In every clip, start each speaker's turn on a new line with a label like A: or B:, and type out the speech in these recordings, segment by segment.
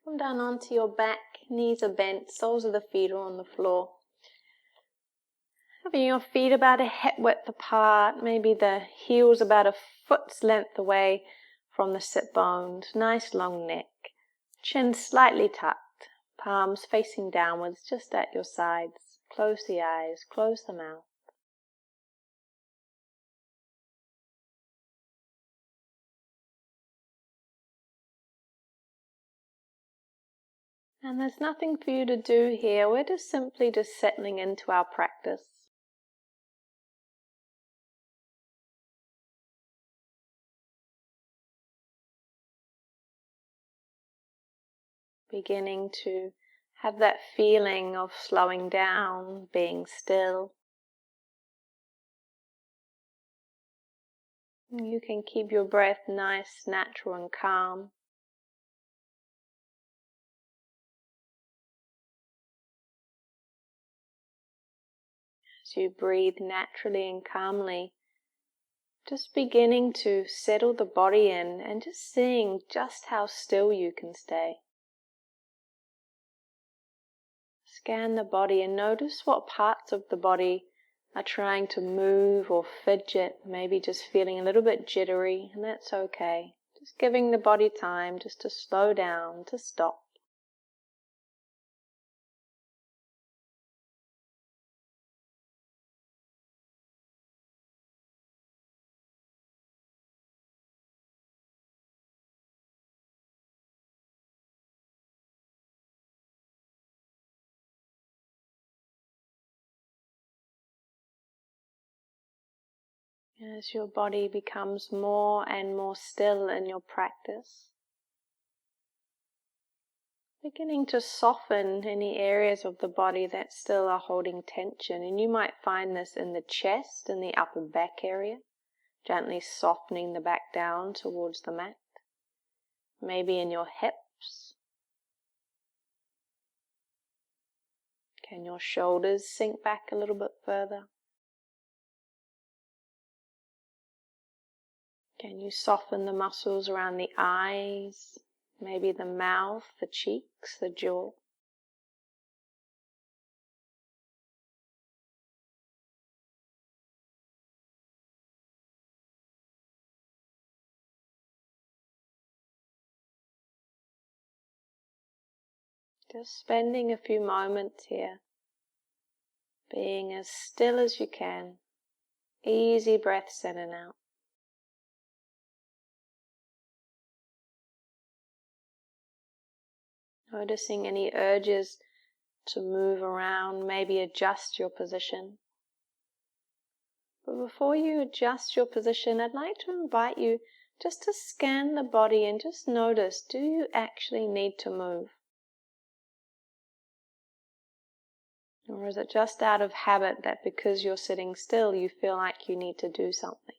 A: Come down onto your back, knees are bent, soles of the feet are on the floor. Having your feet about a hip width apart, maybe the heels about a foot's length away from the sit bones. Nice long neck, chin slightly tucked, palms facing downwards just at your sides. Close the eyes, close the mouth. And there's nothing for you to do here, we're just simply settling into our practice. Beginning to have that feeling of slowing down, being still. You can keep your breath nice, natural and calm. As you breathe naturally and calmly, just beginning to settle the body in and just seeing just how still you can stay. Scan the body and notice what parts of the body are trying to move or fidget, maybe just feeling a little bit jittery, and that's okay. Just giving the body time just to slow down, to stop. As your body becomes more and more still in your practice, beginning to soften any areas of the body that still are holding tension. And you might find this in the chest and the upper back area, gently softening the back down towards the mat. Maybe in your hips. Can your shoulders sink back a little bit further? Can you soften the muscles around the eyes, maybe the mouth, the cheeks, the jaw? Just spending a few moments here, being as still as you can. Easy breaths in and out. Noticing any urges to move around, maybe adjust your position. But before you adjust your position, I'd like to invite you just to scan the body and just notice, do you actually need to move? Or is it just out of habit that because you're sitting still, you feel like you need to do something?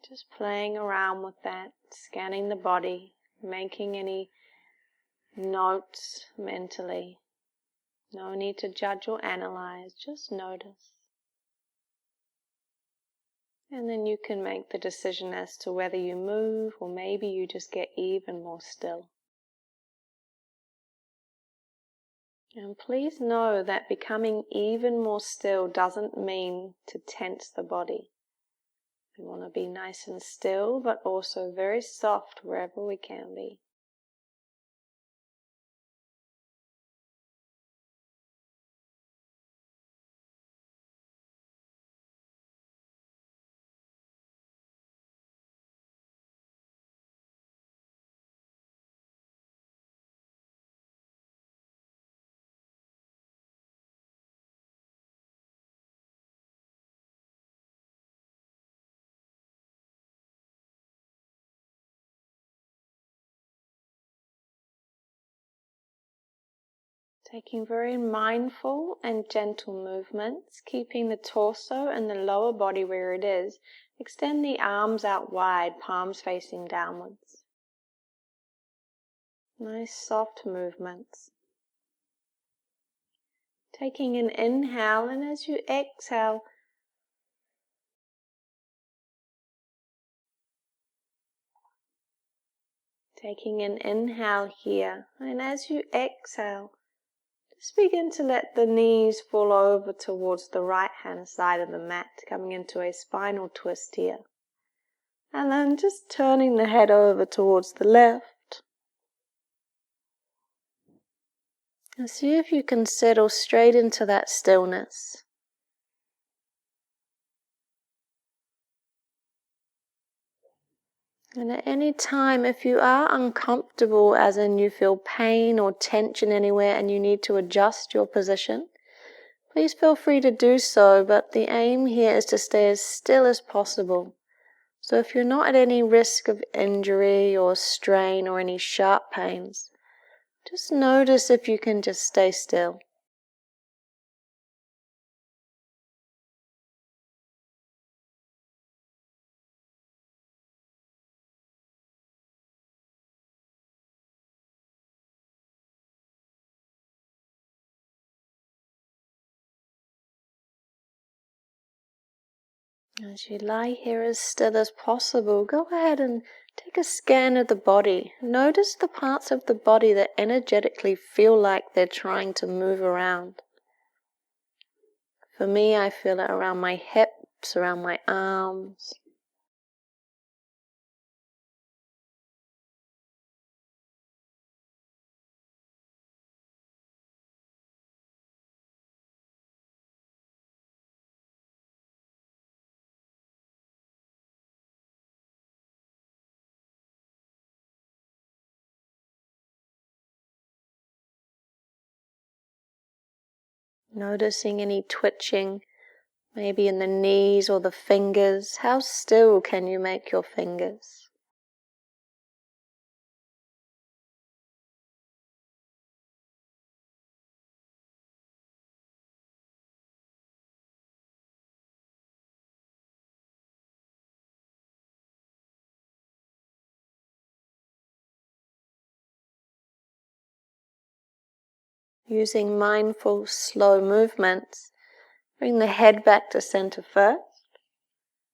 A: Just playing around with that, scanning the body, making any notes mentally. No need to judge or analyze, just notice. And then you can make the decision as to whether you move or maybe you just get even more still. And please know that becoming even more still doesn't mean to tense the body. We want to be nice and still, but also very soft wherever we can be. Taking very mindful and gentle movements, keeping the torso and the lower body where it is. Extend the arms out wide, palms facing downwards. Nice soft movements. Taking an inhale, and as you exhale, Taking an inhale here, and as you exhale, just begin to let the knees fall over towards the right hand side of the mat, coming into a spinal twist here. And then just turning the head over towards the left. And see if you can settle straight into that stillness. And at any time, if you are uncomfortable, as in you feel pain or tension anywhere and you need to adjust your position, please feel free to do so, but the aim here is to stay as still as possible. So if you're not at any risk of injury or strain or any sharp pains, just notice if you can just stay still. As you lie here as still as possible, go ahead and take a scan of the body. Notice the parts of the body that energetically feel like they're trying to move around. For me, I feel it around my hips, around my arms. Noticing any twitching, maybe in the knees or the fingers. How still can you make your fingers? Using mindful, slow movements, bring the head back to center first,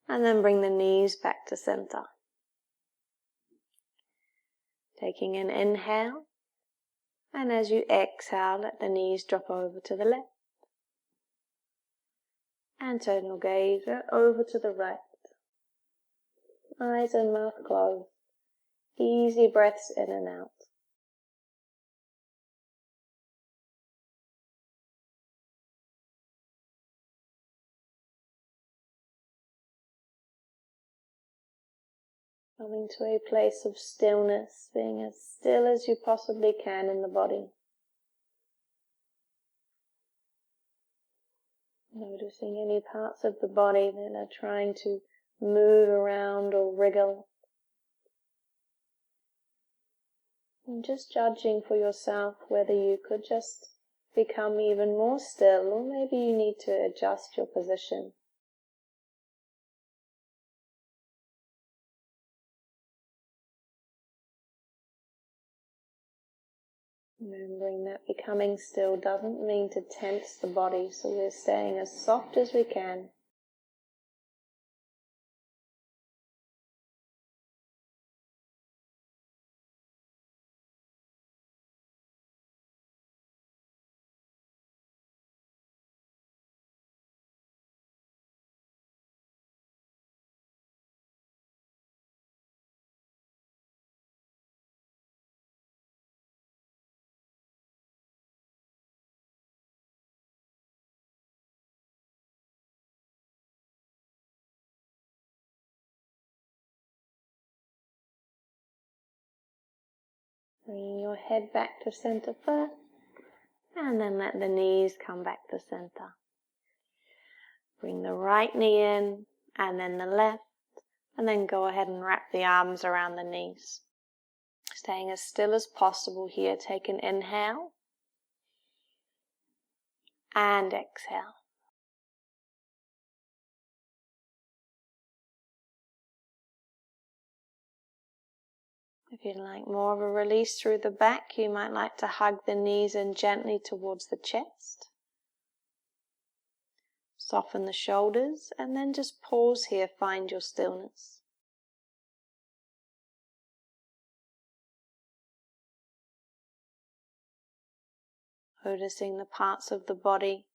A: and then bring the knees back to center. Taking an inhale, and as you exhale, let the knees drop over to the left. And turn your gaze over to the right. Eyes and mouth closed. Easy breaths in and out. Coming to a place of stillness, being as still as you possibly can in the body. Noticing any parts of the body that are trying to move around or wriggle. And just judging for yourself whether you could just become even more still, or maybe you need to adjust your position. Remembering that becoming still doesn't mean to tense the body, so we're staying as soft as we can. Bringing your head back to center first, and then let the knees come back to center. Bring the right knee in, and then the left, and then go ahead and wrap the arms around the knees. Staying as still as possible here. Take an inhale, and exhale. If you'd like more of a release through the back, you might like to hug the knees in gently towards the chest. Soften the shoulders, and then just pause here, find your stillness. Noticing the parts of the body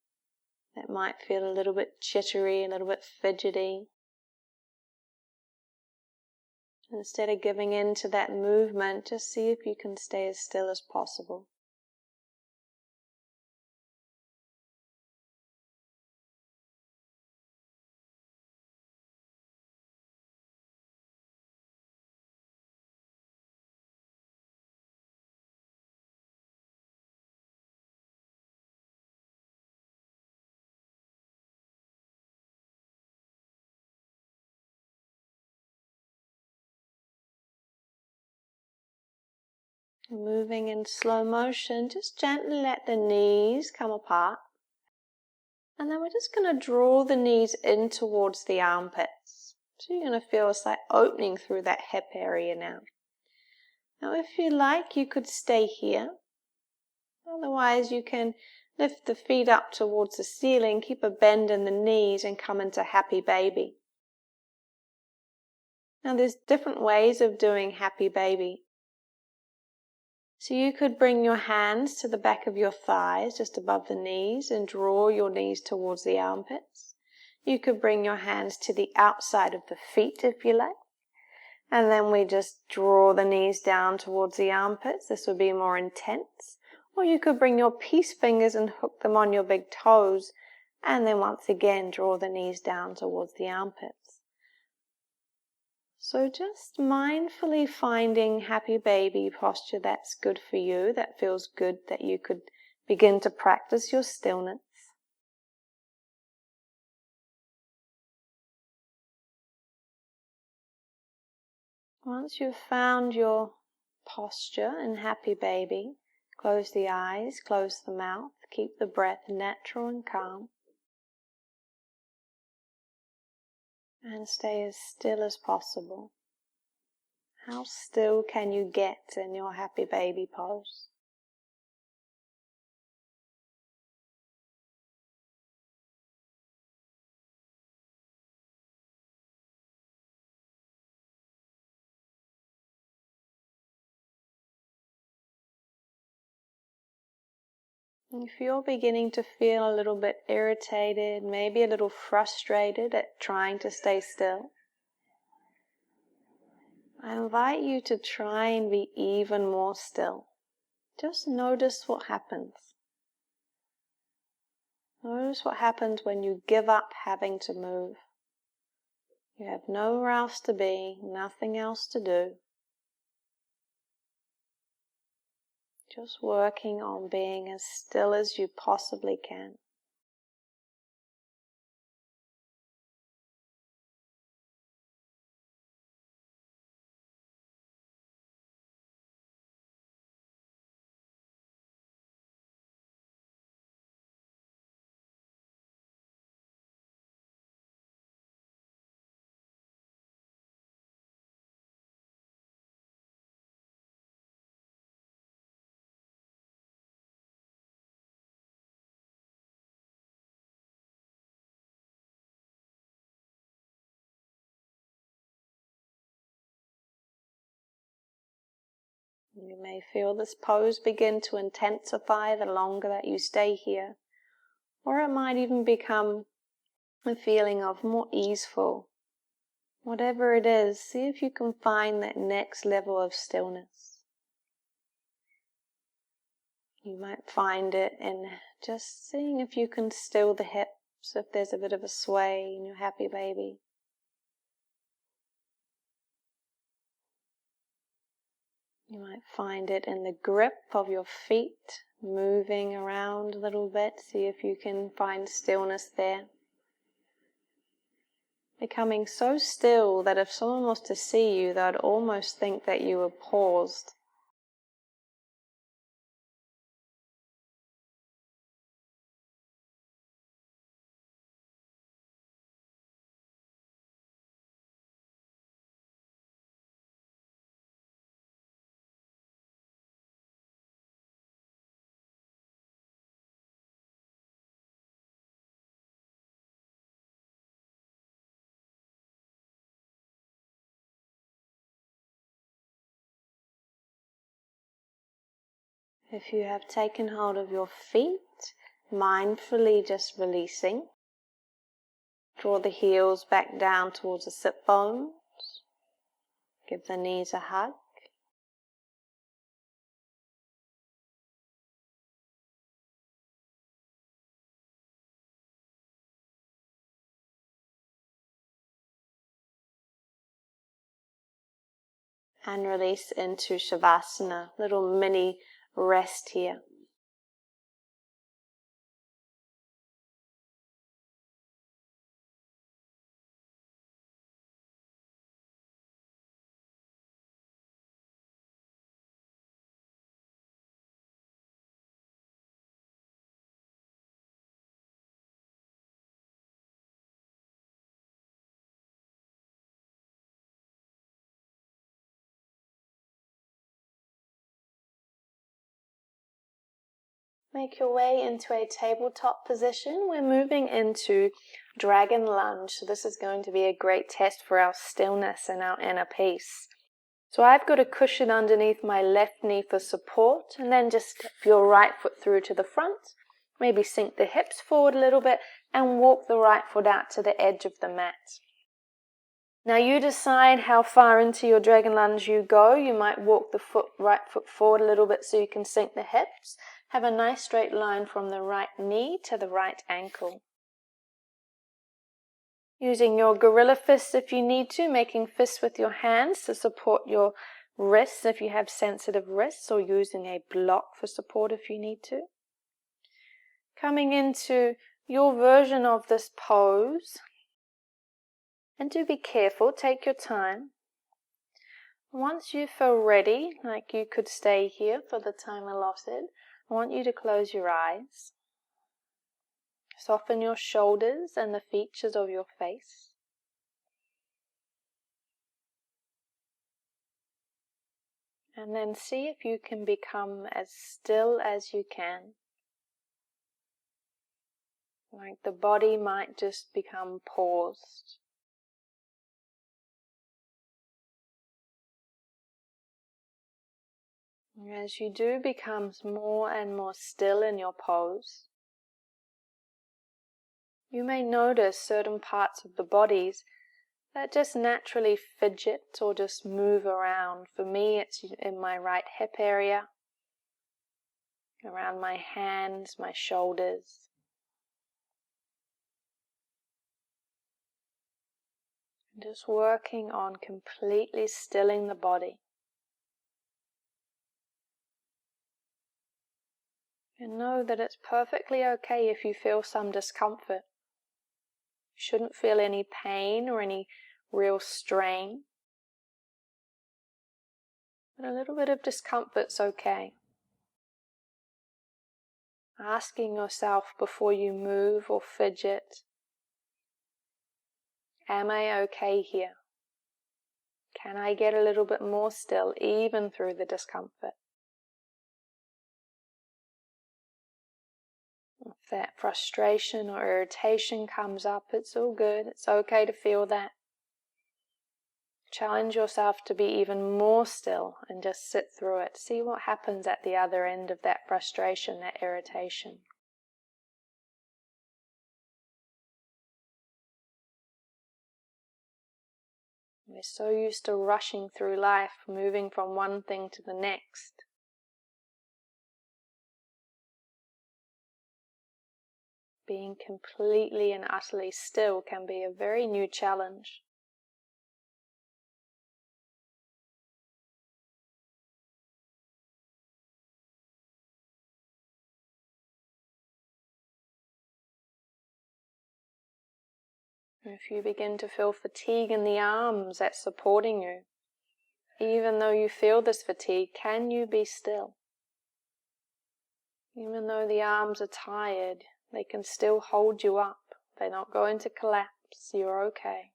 A: that might feel a little bit jittery, a little bit fidgety. Instead of giving in to that movement, just see if you can stay as still as possible. Moving in slow motion, just gently let the knees come apart. And then we're just going to draw the knees in towards the armpits. So you're going to feel it's like opening through that hip area now. Now if you like, you could stay here. Otherwise you can lift the feet up towards the ceiling, keep a bend in the knees and come into happy baby. Now there's different ways of doing happy baby. So you could bring your hands to the back of your thighs, just above the knees, and draw your knees towards the armpits. You could bring your hands to the outside of the feet if you like. And then we just draw the knees down towards the armpits. This would be more intense. Or you could bring your peace fingers and hook them on your big toes. And then once again, draw the knees down towards the armpits. So just mindfully finding happy baby posture that's good for you, that feels good, that you could begin to practice your stillness. Once you've found your posture in happy baby, close the eyes, close the mouth, keep the breath natural and calm. And stay as still as possible. How still can you get in your happy baby pose? If you're beginning to feel a little bit irritated, maybe a little frustrated at trying to stay still, I invite you to try and be even more still. Just notice what happens. Notice what happens when you give up having to move. You have nowhere else to be, nothing else to do. Just working on being as still as you possibly can. You may feel this pose begin to intensify the longer that you stay here, or it might even become a feeling of more easeful. Whatever it is, see if you can find that next level of stillness. You might find it in just seeing if you can still the hips, if there's a bit of a sway in your happy baby. You might find it in the grip of your feet, moving around a little bit. See if you can find stillness there. Becoming so still that if someone was to see you, they'd almost think that you were paused. If you have taken hold of your feet, mindfully just releasing. Draw the heels back down towards the sit bones. Give the knees a hug. And release into Shavasana, little mini rest here. Make your way into a tabletop position. We're moving into Dragon Lunge. So this is going to be a great test for our stillness and our inner peace. So I've got a cushion underneath my left knee for support, and then just step your right foot through to the front. Maybe sink the hips forward a little bit and walk the right foot out to the edge of the mat. Now you decide how far into your Dragon Lunge you go. You might walk the right foot forward a little bit so you can sink the hips. Have a nice straight line from the right knee to the right ankle. Using your gorilla fists if you need to, making fists with your hands to support your wrists if you have sensitive wrists, or using a block for support if you need to. Coming into your version of this pose. And do be careful, take your time. Once you feel ready, like you could stay here for the time allotted, I want you to close your eyes. Soften your shoulders and the features of your face. And then see if you can become as still as you can. Like the body might just become paused. As you do become more and more still in your pose, you may notice certain parts of the bodies that just naturally fidget or just move around. For me, it's in my right hip area, around my hands, my shoulders. Just working on completely stilling the body. And know that it's perfectly okay if you feel some discomfort. You shouldn't feel any pain or any real strain. But a little bit of discomfort's okay. Asking yourself before you move or fidget, am I okay here? Can I get a little bit more still even through the discomfort? If that frustration or irritation comes up, it's all good. It's okay to feel that. Challenge yourself to be even more still and just sit through it. See what happens at the other end of that frustration, that irritation. We're so used to rushing through life, moving from one thing to the next. Being completely and utterly still can be a very new challenge. If you begin to feel fatigue in the arms that's supporting you, even though you feel this fatigue, can you be still? Even though the arms are tired, they can still hold you up. They're not going to collapse. You're okay.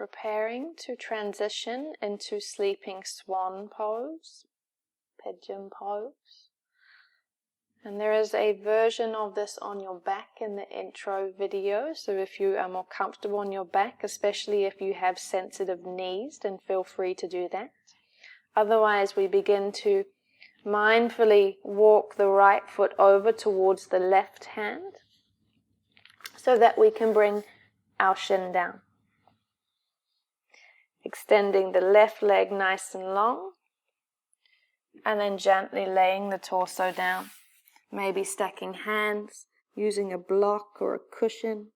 A: Preparing to transition into sleeping swan pose, pigeon pose. And there is a version of this on your back in the intro video, so if you are more comfortable on your back, especially if you have sensitive knees, then feel free to do that. Otherwise, we begin to mindfully walk the right foot over towards the left hand so that we can bring our shin down. Extending the left leg nice and long, and then gently laying the torso down. Maybe stacking hands, using a block or a cushion.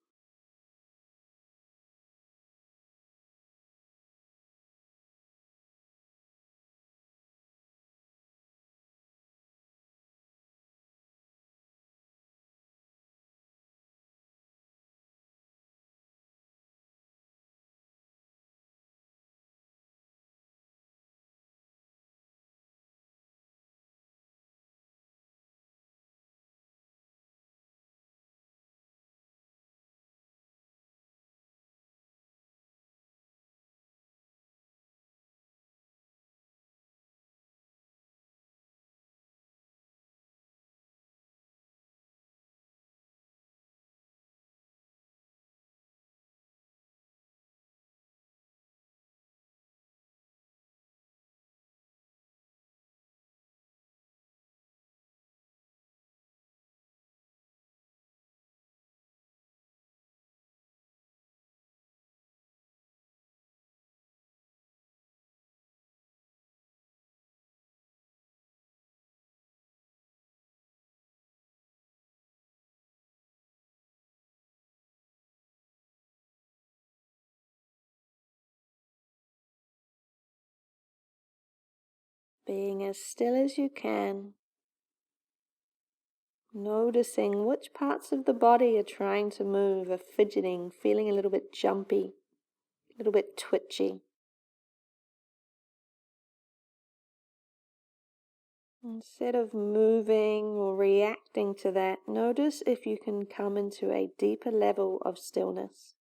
A: Being as still as you can, noticing which parts of the body are trying to move, are fidgeting, feeling a little bit jumpy, a little bit twitchy. Instead of moving or reacting to that, notice if you can come into a deeper level of stillness.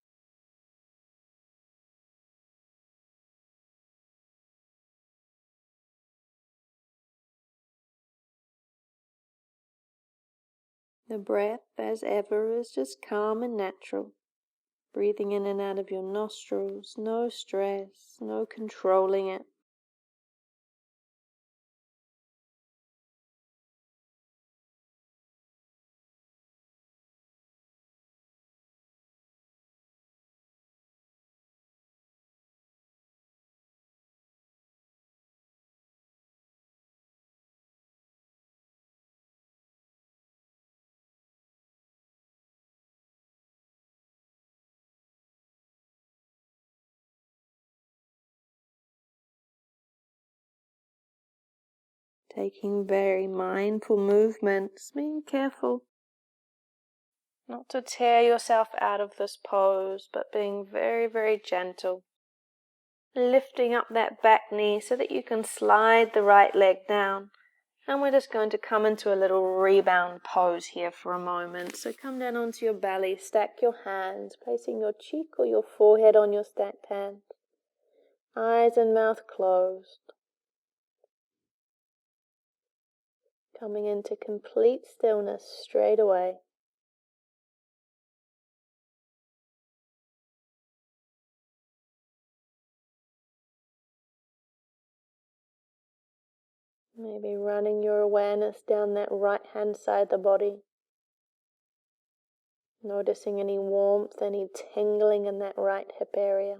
A: The breath, as ever, is just calm and natural. Breathing in and out of your nostrils, no stress, no controlling it. Taking very mindful movements, being careful not to tear yourself out of this pose, but being very, very gentle. Lifting up that back knee so that you can slide the right leg down. And we're just going to come into a little rebound pose here for a moment. So come down onto your belly, stack your hands, placing your cheek or your forehead on your stacked hand. Eyes and mouth closed. Coming into complete stillness straight away. Maybe running your awareness down that right hand side of the body. Noticing any warmth, any tingling in that right hip area.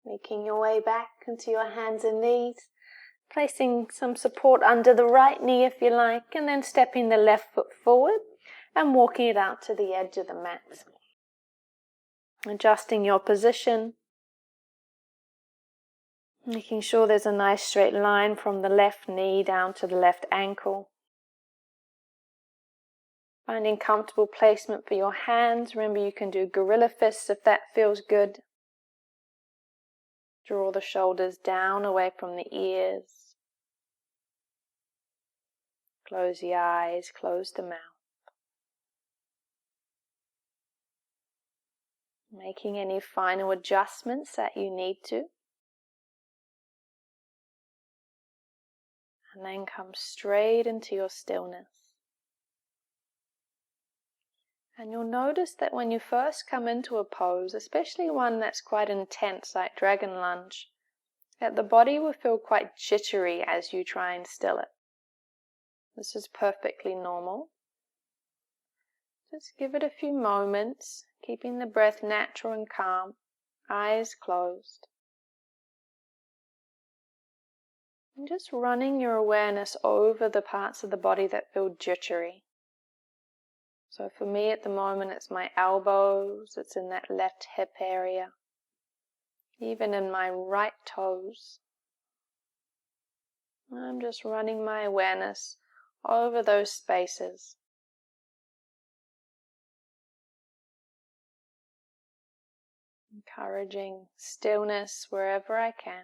A: Making your way back into your hands and knees. Placing some support under the right knee if you like, and then stepping the left foot forward and walking it out to the edge of the mat. Adjusting your position, making sure there's a nice straight line from the left knee down to the left ankle. Finding comfortable placement for your hands. Remember, you can do gorilla fists if that feels good. Draw the shoulders down away from the ears. Close the eyes, close the mouth. Making any final adjustments that you need to. And then come straight into your stillness. And you'll notice that when you first come into a pose, especially one that's quite intense like dragon lunge, that the body will feel quite jittery as you try and still it. This is perfectly normal. Just give it a few moments, keeping the breath natural and calm, eyes closed. And just running your awareness over the parts of the body that feel jittery. So for me at the moment it's my elbows, it's in that left hip area, even in my right toes. I'm just running my awareness over those spaces. Encouraging stillness wherever I can.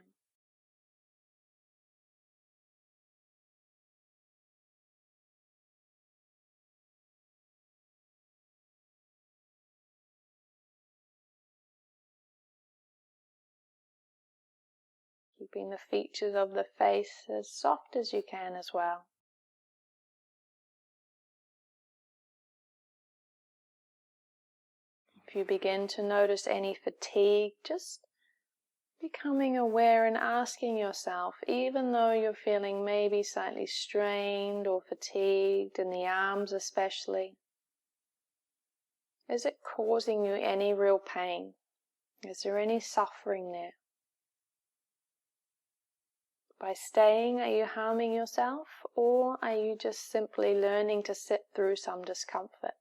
A: Keeping the features of the face as soft as you can as well. If you begin to notice any fatigue, just becoming aware and asking yourself, even though you're feeling maybe slightly strained or fatigued in the arms especially, is it causing you any real pain? Is there any suffering there? By staying, are you harming yourself, or are you just simply learning to sit through some discomfort?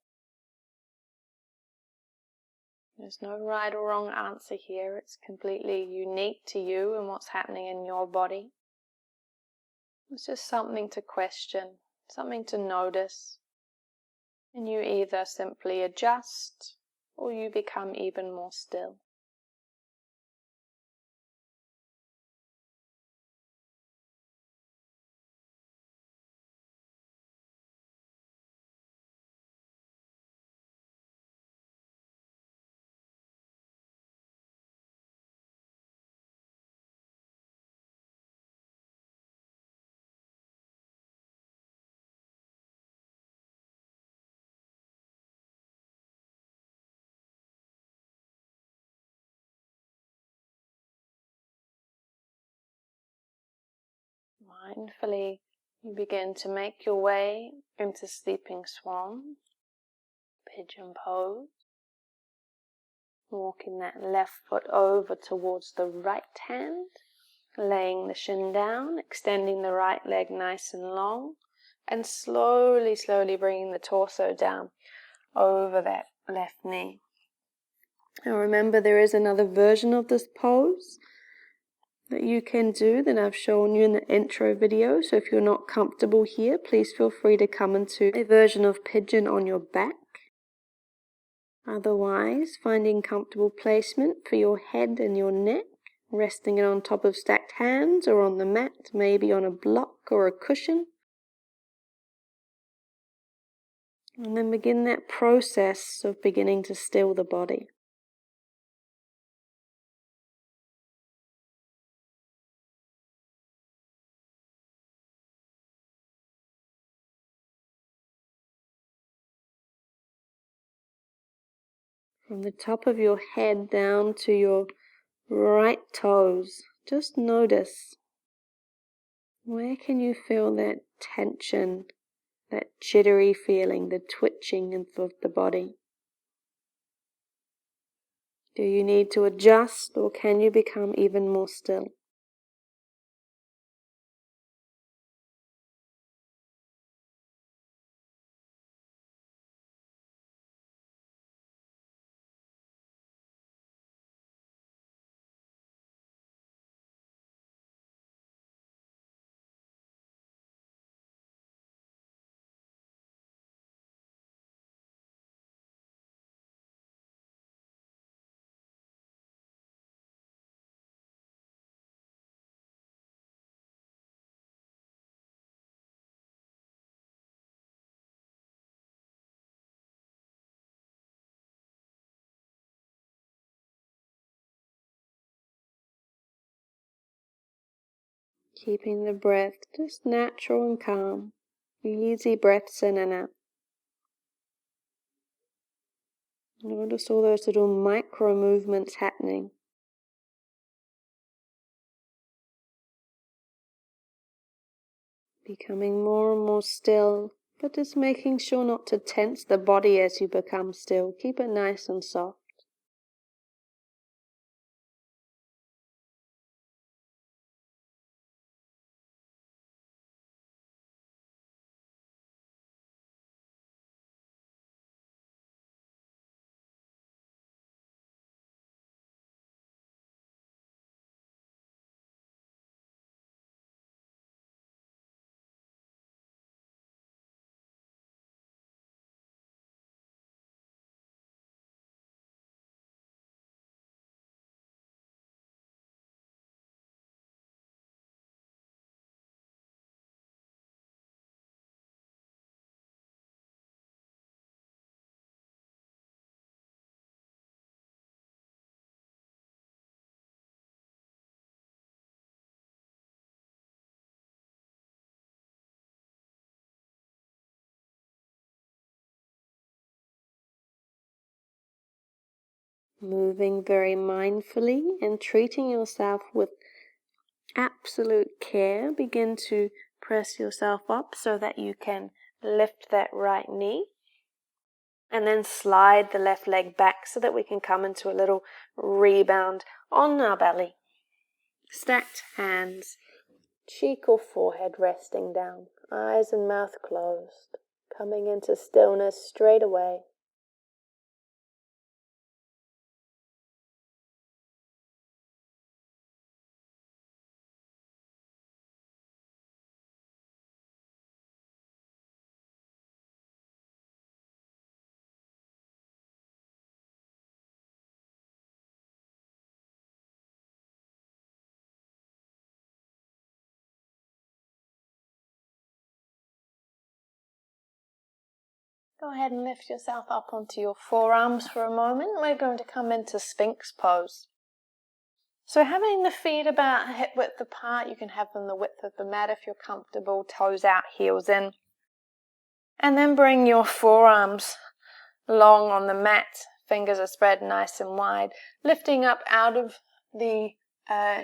A: There's no right or wrong answer here. It's completely unique to you and what's happening in your body. It's just something to question, something to notice. And you either simply adjust or you become even more still. Mindfully, you begin to make your way into sleeping swan, pigeon pose. Walking that left foot over towards the right hand, laying the shin down, extending the right leg nice and long, and slowly bringing the torso down over that left knee. Now remember, there is another version of this pose that you can do that I've shown you in the intro video, so if you're not comfortable here, please feel free to come into a version of pigeon on your back. Otherwise, finding comfortable placement for your head and your neck, resting it on top of stacked hands or on the mat, maybe on a block or a cushion. And then begin that process of beginning to still the body. From the top of your head down to your right toes, just notice, where can you feel that tension, that jittery feeling, the twitching of the body? Do you need to adjust, or can you become even more still? Keeping the breath just natural and calm. Easy breaths in and out. Notice all those little micro movements happening. Becoming more and more still, but just making sure not to tense the body as you become still. Keep it nice and soft. Moving very mindfully and treating yourself with absolute care. Begin to press yourself up so that you can lift that right knee. And then slide the left leg back so that we can come into a little rebound on our belly. Stacked hands, cheek or forehead resting down, eyes and mouth closed. Coming into stillness straight away. Go ahead and lift yourself up onto your forearms for a moment. We're going to come into Sphinx pose. So having the feet about hip width apart, you can have them the width of the mat if you're comfortable, toes out, heels in. And then bring your forearms long on the mat, fingers are spread nice and wide, lifting up out of the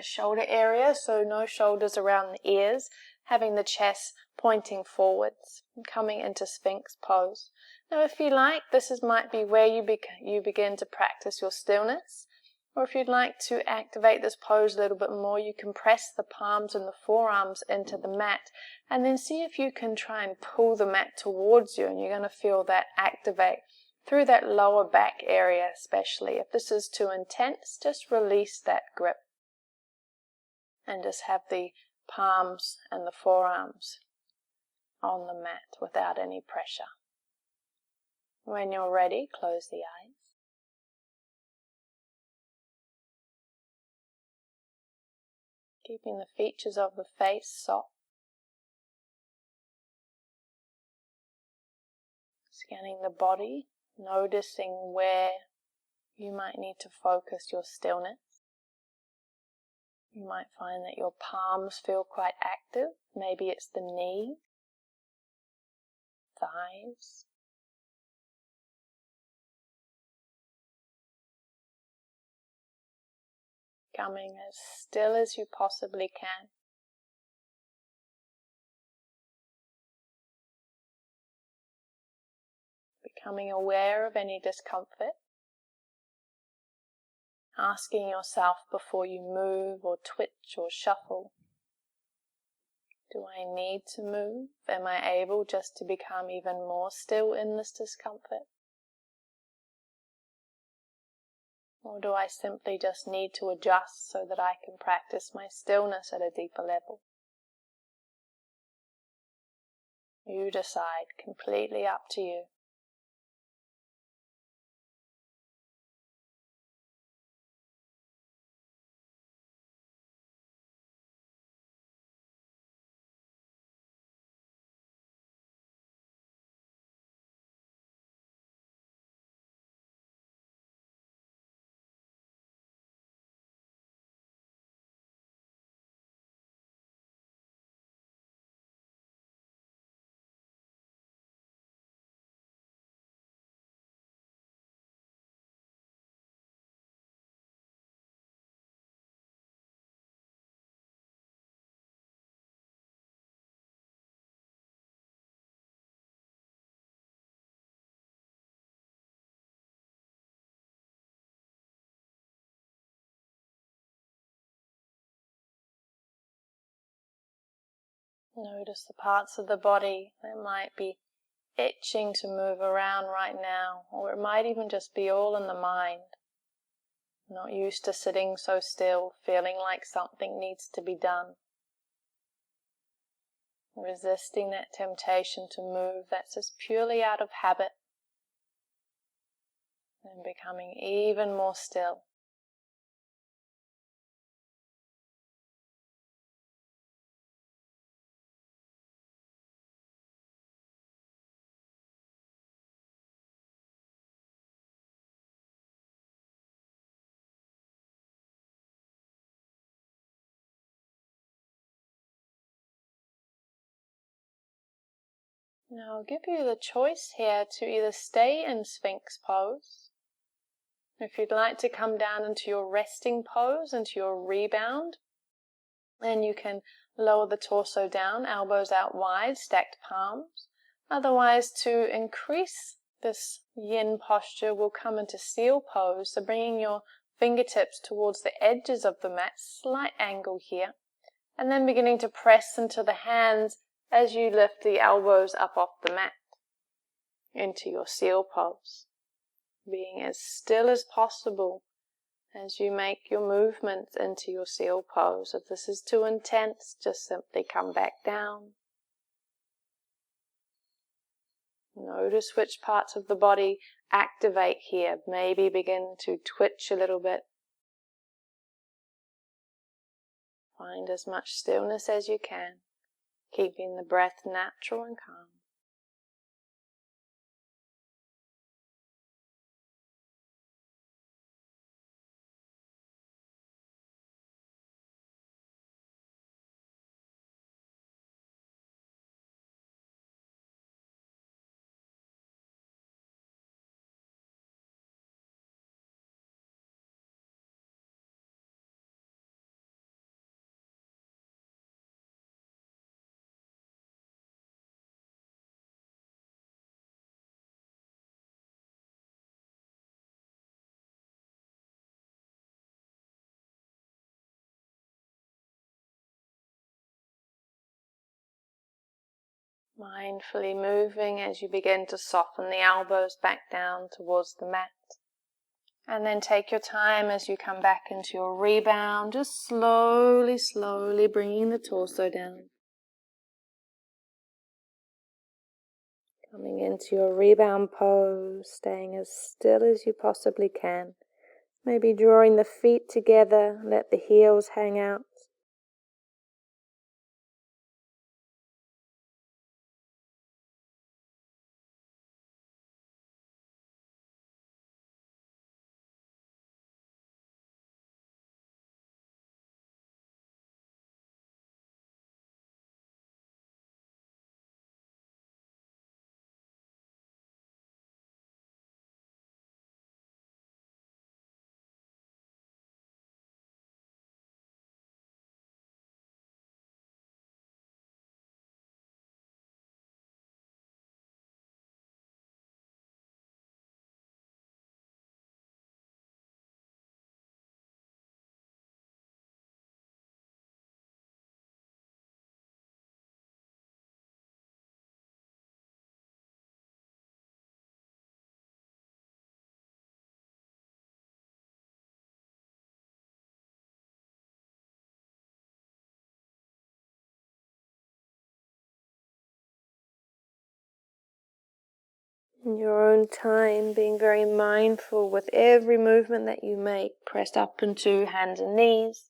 A: shoulder area, so no shoulders around the ears, having the chest pointing forwards, coming into Sphinx pose. Now if you like, might be where you begin to practice your stillness, or if you'd like to activate this pose a little bit more, you can press the palms and the forearms into the mat, and then see if you can try and pull the mat towards you, and you're going to feel that activate through that lower back area especially. If this is too intense, just release that grip and just have the palms and the forearms on the mat without any pressure. When you're ready, close the eyes. Keeping the features of the face soft. Scanning the body, noticing where you might need to focus your stillness. You might find that your palms feel quite active. Maybe it's the knee, thighs. Becoming as still as you possibly can. Becoming aware of any discomfort. Asking yourself before you move or twitch or shuffle, do I need to move? Am I able just to become even more still in this discomfort? Or do I simply just need to adjust so that I can practice my stillness at a deeper level? You decide, completely up to you. Notice the parts of the body that might be itching to move around right now, or it might even just be all in the mind. Not used to sitting so still, feeling like something needs to be done. Resisting that temptation to move that's just purely out of habit, and becoming even more still. Now I'll give you the choice here to either stay in Sphinx pose. If you'd like to come down into your resting pose, into your rebound, then you can lower the torso down, elbows out wide, stacked palms. Otherwise, to increase this yin posture, we'll come into seal pose, so bringing your fingertips towards the edges of the mat, slight angle here, and then beginning to press into the hands as you lift the elbows up off the mat into your seal pose, being as still as possible as you make your movements into your seal pose. If this is too intense, just simply come back down. Notice which parts of the body activate here. Maybe begin to twitch a little bit. Find as much stillness as you can, keeping the breath natural and calm. Mindfully moving as you begin to soften the elbows back down towards the mat. And then take your time as you come back into your rebound, just slowly, slowly bringing the torso down. Coming into your rebound pose, staying as still as you possibly can. Maybe drawing the feet together, let the heels hang out. In your own time, being very mindful with every movement that you make. Press up into hands and knees.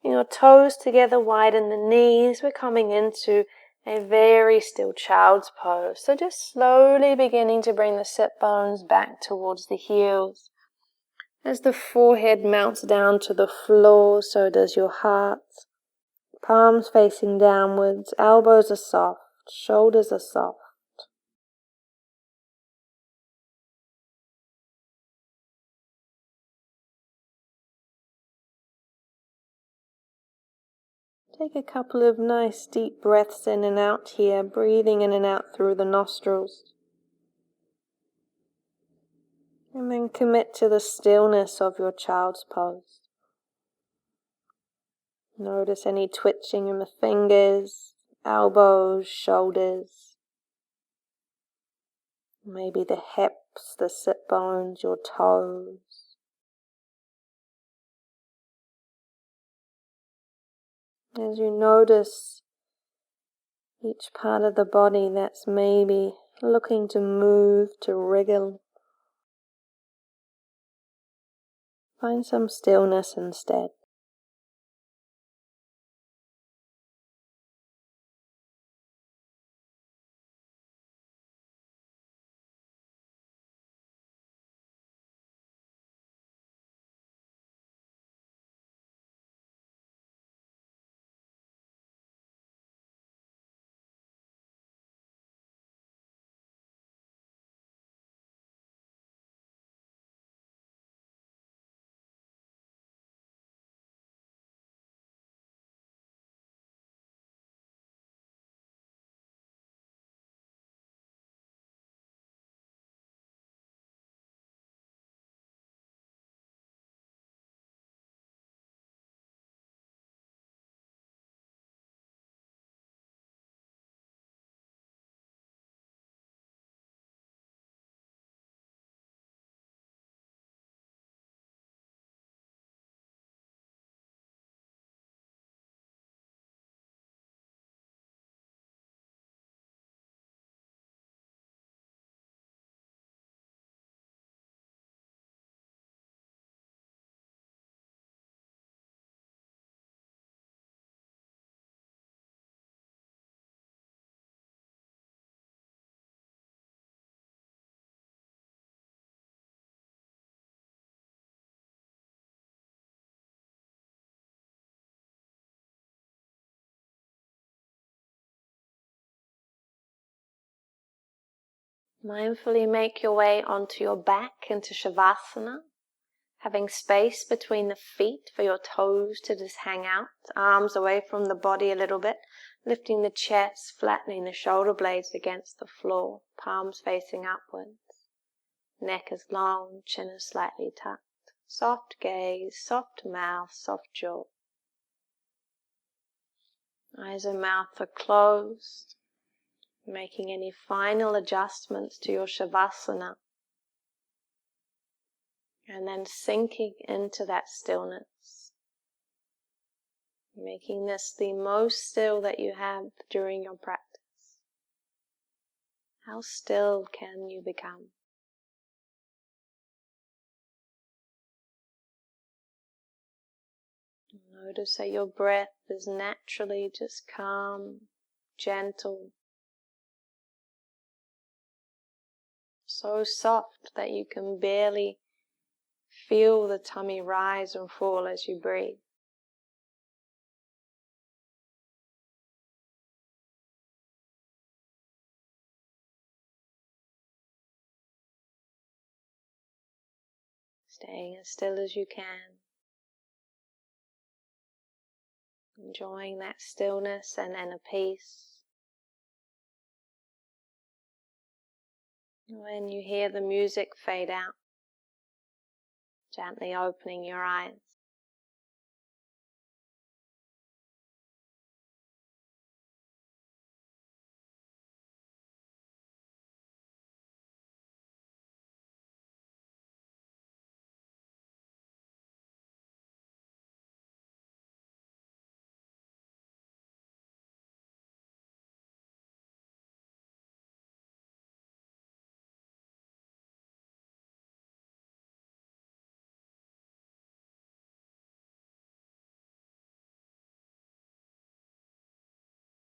A: Your toes together, widen the knees. We're coming into a very still child's pose. So just slowly beginning to bring the sit bones back towards the heels. As the forehead melts down to the floor, so does your heart. Palms facing downwards, elbows are soft, shoulders are soft. Take a couple of nice deep breaths in and out here, breathing in and out through the nostrils. And then commit to the stillness of your child's pose. Notice any twitching in the fingers, elbows, shoulders, maybe the hips, the sit bones, your toes. As you notice each part of the body that's maybe looking to move, to wriggle, find some stillness instead. Mindfully make your way onto your back into Shavasana, having space between the feet for your toes to just hang out, arms away from the body a little bit, lifting the chest, flattening the shoulder blades against the floor, palms facing upwards. Neck is long, chin is slightly tucked. Soft gaze, soft mouth, soft jaw. Eyes and mouth are closed. Making any final adjustments to your Shavasana. And then sinking into that stillness. Making this the most still that you have during your practice. How still can you become? Notice that your breath is naturally just calm, gentle, so soft that you can barely feel the tummy rise and fall as you breathe. Staying as still as you can. Enjoying that stillness and inner peace. When you hear the music fade out, gently opening your eyes.